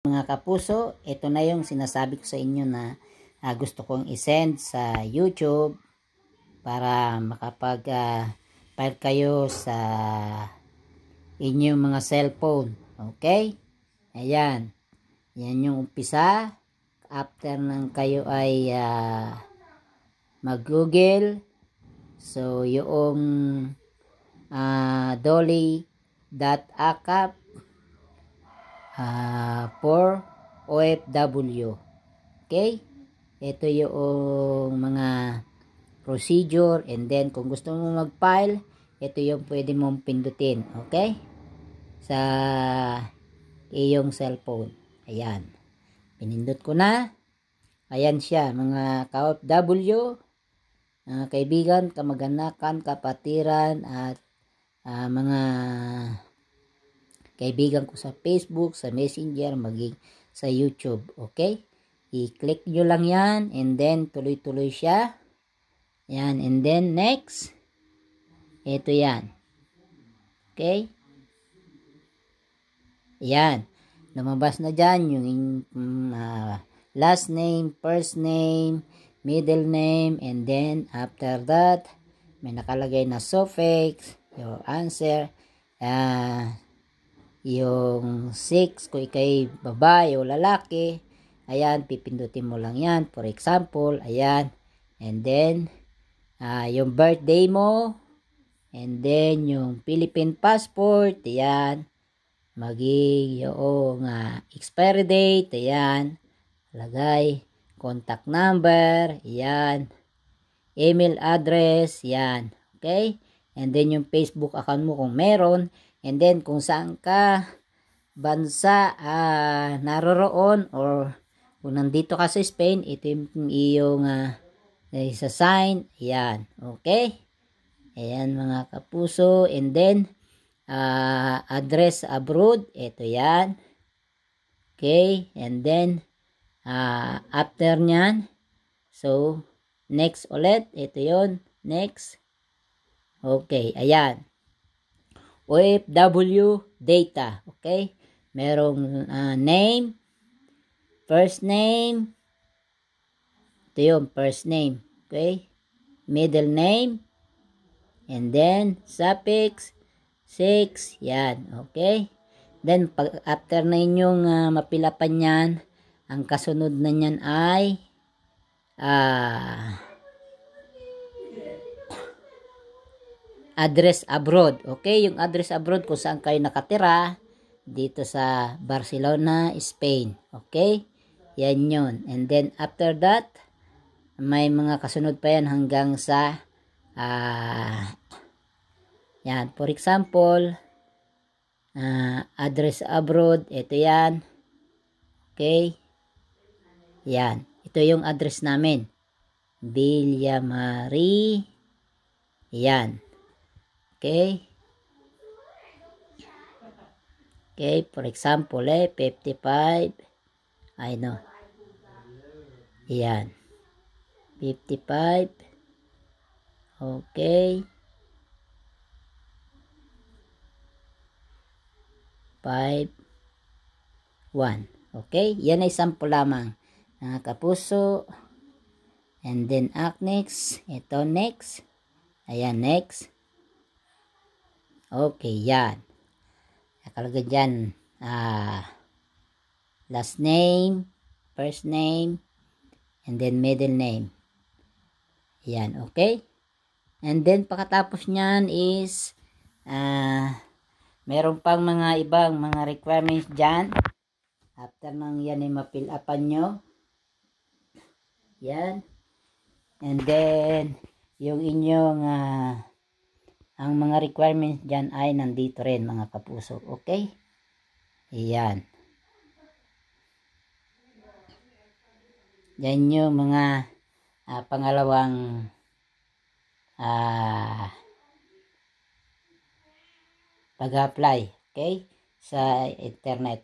Mga kapuso, ito na yung sinasabi ko sa inyo na gusto kong isend sa YouTube para makapag-file kayo sa inyong mga cellphone. Okay? Ayan. Yan yung umpisa. After nang kayo ay mag-google. So, yung dolly.acap for OFW. Okay? Ito yung mga procedure, and then kung gusto mo mag-file, ito yung pwede mong pindutin. Okay? Sa iyong cellphone. Ayan. Pinindot ko na. Ayan siya, mga ka-OFW, kaibigan, kamag-anakan, kapatiran, at mga kaibigan ko sa Facebook, sa Messenger, maging sa YouTube. Okay? I-click nyo lang yan, and then tuloy-tuloy siya. Yan, and then next. Ito yan. Okay? Yan. Lumabas na dyan yung last name, first name, middle name, and then after that, may nakalagay na suffix, your answer, yung 6 kung ikay babae o lalaki. Ayan, pipindutin mo lang yan. For example, ayan. And then, yung birthday mo. And then, yung Philippine passport. Ayan. Maging yung expiry date. Ayan. Lagay. Contact number. Ayan. Email address. Ayan. Okay? And then, yung Facebook account mo kung meron. And then, kung saan ka bansa naroroon, or kung nandito ka sa Spain, ito yung iyong isa-sign. Ayan. Okay? Ayan mga kapuso. And then, address abroad. Ito yan. Okay? And then, after nyan, so, next ulit. Ito yon. Next. Okay. Ayan. OFW data. Okay? Merong name, first name. Ito yung first name. Okay? Middle name. And then, suffix, 6. Yan. Okay? Then, after na inyong mapilapan yan, ang kasunod na yan ay address abroad. Okay? Yung address abroad kung saan kayo nakatira dito sa Barcelona, Spain. Okay? Yan yun. And then after that, may mga kasunod pa yan hanggang sa yan. For example, address abroad. Ito yan. Okay? Yan. Ito yung address namin. Villa Marie. Yan. Okay. Okay, for example, 55. I know. Yan. 55. Okay. 5-1. Okay, yan ay sample lamang. Kapuso. And then, next. Ito, next. Ayan, next. Okay, yan. Nakalagay dyan, last name, first name, and then middle name. Yan, okay? And then, pagkatapos nyan is, meron pang mga ibang mga requirements dyan. After nang yan ay ma-fill upan nyo. Yan. And then, yung inyong ang mga requirements dyan ay nandito rin mga kapuso. Okay? Ayan. Yan yung mga pangalawang pag-apply. Okay? Sa internet.